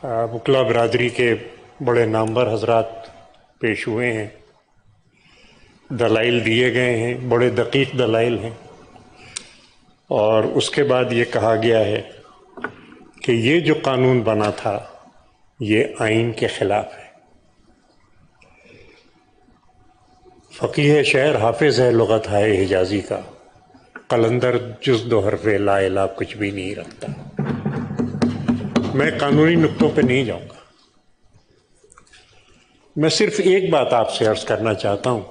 وکلا برادری کے بڑے نامور حضرات پیش ہوئے ہیں، دلائل دیے گئے ہیں، بڑے دقیق دلائل ہیں، اور اس کے بعد یہ کہا گیا ہے کہ یہ جو قانون بنا تھا یہ آئین کے خلاف ہے۔ فقیہ شعر حافظ ہے لغت ہے حجازی کا، قلندر جز دو حرف لا الہ کچھ بھی نہیں رکھتا۔ میں قانونی نقطوں پہ نہیں جاؤں گا، میں صرف ایک بات آپ سے عرض کرنا چاہتا ہوں،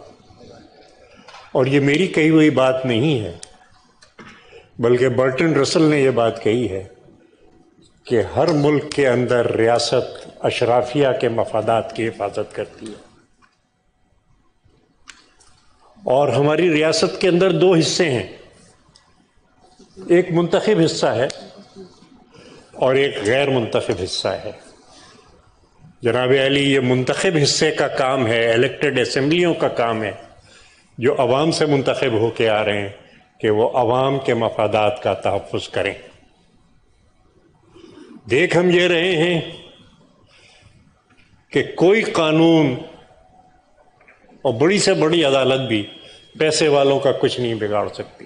اور یہ میری کہی ہوئی بات نہیں ہے بلکہ برٹن رسل نے یہ بات کہی ہے کہ ہر ملک کے اندر ریاست اشرافیہ کے مفادات کی حفاظت کرتی ہے، اور ہماری ریاست کے اندر دو حصے ہیں، ایک منتخب حصہ ہے اور ایک غیر منتخب حصہ ہے۔ جناب علی، یہ منتخب حصے کا کام ہے، الیکٹڈ اسمبلیوں کا کام ہے جو عوام سے منتخب ہو کے آ رہے ہیں کہ وہ عوام کے مفادات کا تحفظ کریں۔ دیکھ ہم یہ رہے ہیں کہ کوئی قانون اور بڑی سے بڑی عدالت بھی پیسے والوں کا کچھ نہیں بگاڑ سکتی،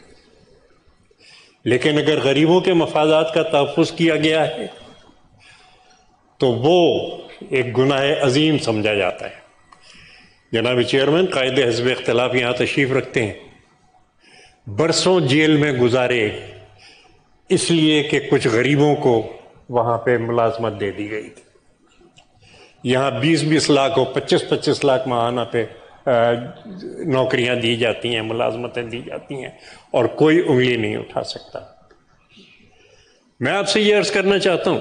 لیکن اگر غریبوں کے مفادات کا تحفظ کیا گیا ہے تو وہ ایک گناہ عظیم سمجھا جاتا ہے۔ جناب چیئرمین، قائد حزب اختلاف یہاں تشریف رکھتے ہیں، برسوں جیل میں گزارے اس لیے کہ کچھ غریبوں کو وہاں پہ ملازمت دے دی گئی تھی۔ یہاں 20-20 لاکھ اور 25-25 لاکھ ماہانہ پہ نوکریاں دی جاتی ہیں، ملازمتیں دی جاتی ہیں، اور کوئی انگلی نہیں اٹھا سکتا۔ میں آپ سے یہ عرض کرنا چاہتا ہوں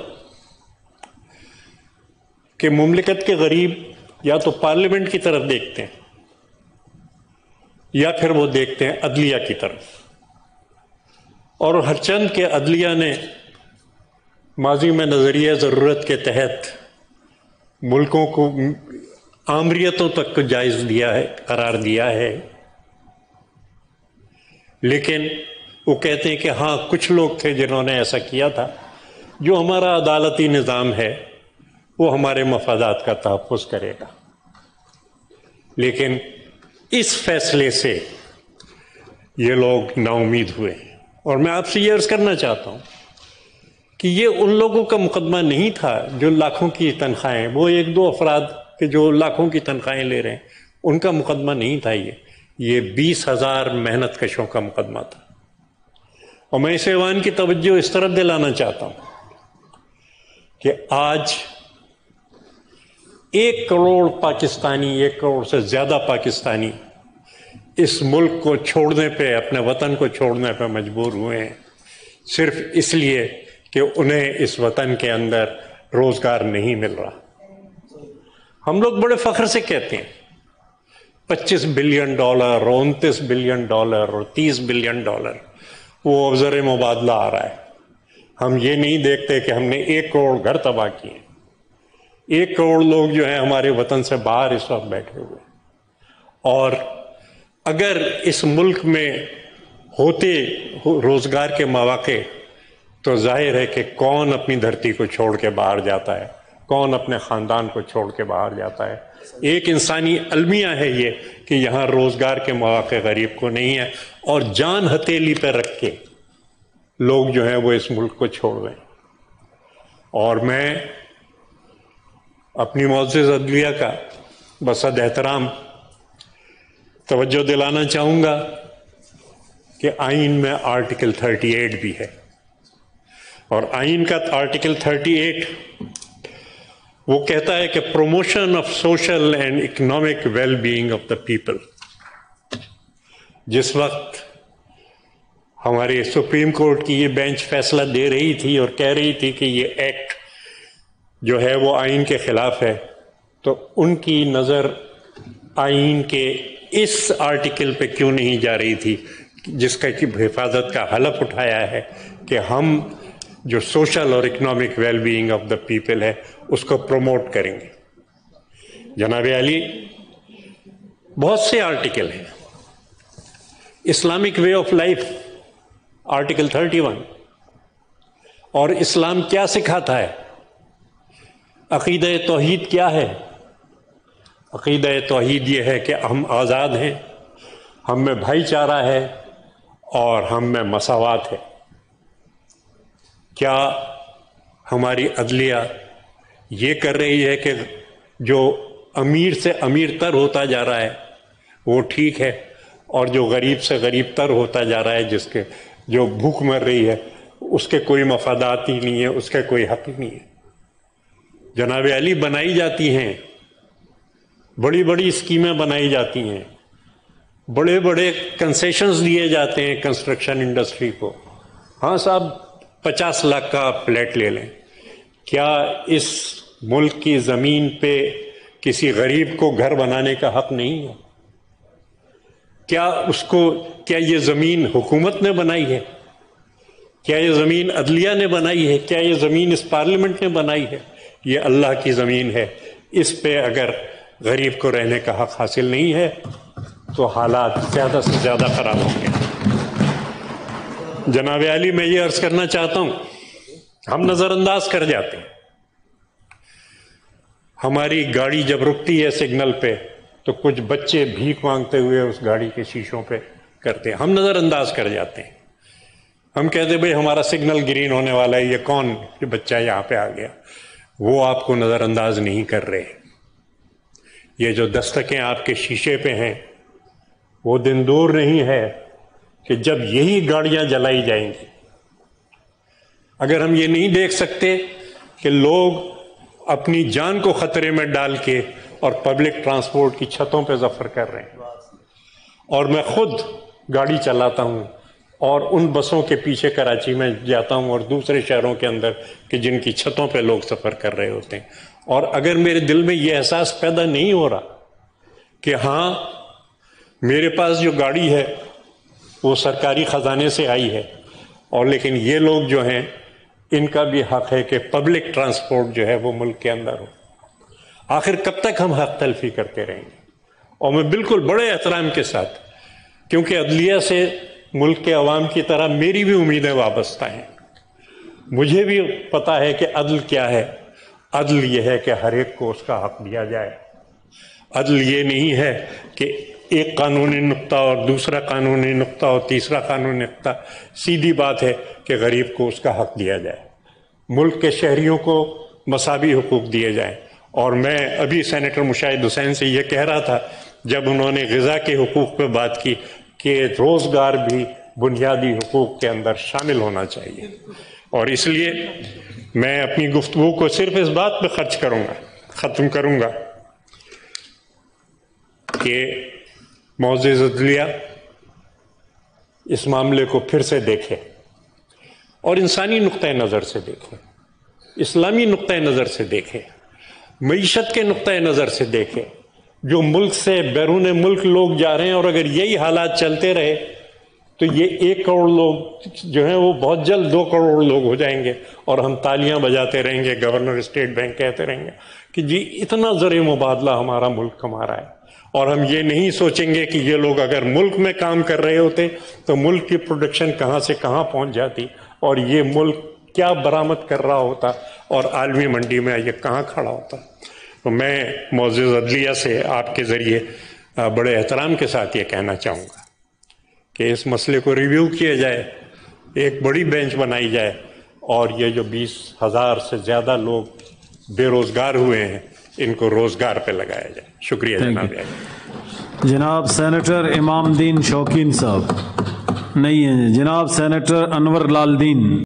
کہ مملکت کے غریب یا تو پارلیمنٹ کی طرف دیکھتے ہیں یا پھر وہ دیکھتے ہیں عدلیہ کی طرف، اور ہر چند کے عدلیہ نے ماضی میں نظریہ ضرورت کے تحت ملکوں کو آمریتوں تک کو جائز دیا ہے، قرار دیا ہے، لیکن وہ کہتے ہیں کہ ہاں کچھ لوگ تھے جنہوں نے ایسا کیا تھا۔ جو ہمارا عدالتی نظام ہے وہ ہمارے مفادات کا تحفظ کرے گا، لیکن اس فیصلے سے یہ لوگ نا امید ہوئے۔ اور میں آپ سے یہ عرض کرنا چاہتا ہوں کہ یہ ان لوگوں کا مقدمہ نہیں تھا جو لاکھوں کی تنخواہیں، وہ ایک دو افراد کہ جو لاکھوں کی تنخواہیں لے رہے ہیں، ان کا مقدمہ نہیں تھا، یہ 20,000 محنت کشوں کا مقدمہ تھا۔ اور میں اس ایوان کی توجہ اس طرف دلانا چاہتا ہوں کہ آج 1 کروڑ پاکستانی، 1 کروڑ سے زیادہ پاکستانی اس ملک کو چھوڑنے پہ، اپنے وطن کو چھوڑنے پہ مجبور ہوئے ہیں، صرف اس لیے کہ انہیں اس وطن کے اندر روزگار نہیں مل رہا۔ ہم لوگ بڑے فخر سے کہتے ہیں $25 بلین اور $29 بلین اور $30 بلین وہ ابزر مبادلہ آ رہا ہے۔ ہم یہ نہیں دیکھتے کہ ہم نے 1 کروڑ گھر تباہ کیے، 1 کروڑ لوگ جو ہیں ہمارے وطن سے باہر اس وقت بیٹھے ہوئے، اور اگر اس ملک میں ہوتے روزگار کے مواقع تو ظاہر ہے کہ کون اپنی دھرتی کو چھوڑ کے باہر جاتا ہے، کون اپنے خاندان کو چھوڑ کے باہر جاتا ہے۔ ایک انسانی المیہ ہے یہ کہ یہاں روزگار کے مواقع غریب کو نہیں ہے، اور جان ہتھیلی پہ رکھ کے لوگ جو ہیں وہ اس ملک کو چھوڑ رہے ہیں۔ اور میں اپنی معزز عدلیہ کا بصد احترام توجہ دلانا چاہوں گا کہ آئین میں آرٹیکل 38 بھی ہے، اور آئین کا آرٹیکل 38 وہ کہتا ہے کہ promotion of social and economic well being of the people. جس وقت ہمارے سپریم کورٹ کی یہ بینچ فیصلہ دے رہی تھی اور کہہ رہی تھی کہ یہ ایکٹ جو ہے وہ آئین کے خلاف ہے، تو ان کی نظر آئین کے اس آرٹیکل پہ کیوں نہیں جا رہی تھی جس کا حفاظت کا حلف اٹھایا ہے کہ ہم جو سوشل اور economic well being of the people ہے اس کو پروموٹ کریں گے۔ جناب علی، بہت سے آرٹیکل ہیں، Islamic way of life article 31، اور اسلام کیا سکھاتا ہے؟ عقیدہ توحید کیا ہے؟ عقیدہ توحید یہ ہے کہ ہم آزاد ہیں، ہم میں بھائی چارہ ہے اور ہم میں مساوات ہے۔ کیا ہماری عدلیہ یہ کر رہی ہے کہ جو امیر سے امیر تر ہوتا جا رہا ہے وہ ٹھیک ہے، اور جو غریب سے غریب تر ہوتا جا رہا ہے، جس کے جو بھوک مر رہی ہے، اس کے کوئی مفادات ہی نہیں ہے، اس کے کوئی حق ہی نہیں ہے؟ جناب علی بنائی جاتی ہیں، بڑی بڑی اسکیمیں بنائی جاتی ہیں، بڑے بڑے کنسیشنز دیے جاتے ہیں کنسٹرکشن انڈسٹری کو۔ ہاں صاحب 50 لاکھ کا فلیٹ لے لیں، کیا اس ملک کی زمین پہ کسی غریب کو گھر بنانے کا حق نہیں ہے؟ کیا یہ زمین حکومت نے بنائی ہے؟ کیا یہ زمین عدلیہ نے بنائی ہے؟ کیا یہ زمین اس پارلیمنٹ نے بنائی ہے؟ یہ اللہ کی زمین ہے۔ اس پہ اگر غریب کو رہنے کا حق حاصل نہیں ہے تو حالات زیادہ سے زیادہ خراب ہوں گے۔ جناب علی، میں یہ عرض کرنا چاہتا ہوں، ہم نظر انداز کر جاتے ہیں۔ ہماری گاڑی جب رکتی ہے سگنل پہ تو کچھ بچے بھیک مانگتے ہوئے اس گاڑی کے شیشوں پہ کرتے ہیں، ہم نظر انداز کر جاتے ہیں۔ ہم کہتے ہیں بھئی ہمارا سگنل گرین ہونے والا ہے، یہ کون بچہ یہاں پہ آ گیا؟ وہ آپ کو نظر انداز نہیں کر رہے۔ یہ جو دستکیں آپ کے شیشے پہ ہیں، وہ دن دور نہیں ہے کہ جب یہی گاڑیاں جلائی جائیں گی۔ اگر ہم یہ نہیں دیکھ سکتے کہ لوگ اپنی جان کو خطرے میں ڈال کے اور پبلک ٹرانسپورٹ کی چھتوں پہ ظفر کر رہے ہیں، اور میں خود گاڑی چلاتا ہوں اور ان بسوں کے پیچھے کراچی میں جاتا ہوں اور دوسرے شہروں کے اندر کہ جن کی چھتوں پہ لوگ سفر کر رہے ہوتے ہیں، اور اگر میرے دل میں یہ احساس پیدا نہیں ہو رہا کہ ہاں میرے پاس جو گاڑی ہے وہ سرکاری خزانے سے آئی ہے، اور لیکن یہ لوگ جو ہیں ان کا بھی حق ہے کہ پبلک ٹرانسپورٹ جو ہے وہ ملک کے اندر ہو، آخر کب تک ہم حق تلفی کرتے رہیں گے؟ اور میں بالکل بڑے احترام کے ساتھ، کیونکہ عدلیہ سے ملک کے عوام کی طرح میری بھی امیدیں وابستہ ہیں، مجھے بھی پتا ہے کہ عدل کیا ہے۔ عدل یہ ہے کہ ہر ایک کو اس کا حق دیا جائے۔ عدل یہ نہیں ہے کہ ایک قانونی نقطہ اور دوسرا قانونی نقطہ اور تیسرا قانونی نقطہ، سیدھی بات ہے کہ غریب کو اس کا حق دیا جائے، ملک کے شہریوں کو مساوی حقوق دیے جائیں۔ اور میں ابھی سینیٹر مشاہد حسین سے یہ کہہ رہا تھا جب انہوں نے غذا کے حقوق پہ بات کی کہ روزگار بھی بنیادی حقوق کے اندر شامل ہونا چاہیے، اور اس لیے میں اپنی گفتگو کو صرف اس بات پہ ختم کروں گا کہ معزز عدلیہ اس معاملے کو پھر سے دیکھے اور انسانی نقطۂ نظر سے دیکھے، اسلامی نقطۂ نظر سے دیکھے، معیشت کے نقطۂ نظر سے دیکھے۔ جو ملک سے بیرون ملک لوگ جا رہے ہیں، اور اگر یہی حالات چلتے رہے تو یہ 1 کروڑ لوگ جو ہیں وہ بہت جلد 2 کروڑ لوگ ہو جائیں گے، اور ہم تالیاں بجاتے رہیں گے، گورنر اسٹیٹ بینک کہتے رہیں گے کہ جی اتنا زر مبادلہ ہمارا ملک کما رہا ہے، اور ہم یہ نہیں سوچیں گے کہ یہ لوگ اگر ملک میں کام کر رہے ہوتے تو ملک کی پروڈکشن کہاں سے کہاں پہنچ جاتی، اور یہ ملک کیا برآمد کر رہا ہوتا اور عالمی منڈی میں یہ کہاں کھڑا ہوتا۔ تو میں معزز عدلیہ سے آپ کے ذریعے بڑے احترام کے ساتھ یہ کہنا چاہوں گا کہ اس مسئلے کو ریویو کیا جائے، ایک بڑی بینچ بنائی جائے، اور یہ جو 20,000 سے زیادہ لوگ بے روزگار ہوئے ہیں ان کو روزگار پہ لگایا جائے۔ شکریہ جناب۔ جناب سینیٹر امام الدین شوکین صاحب نہیں ہیں، جناب سینیٹر انور لال دین۔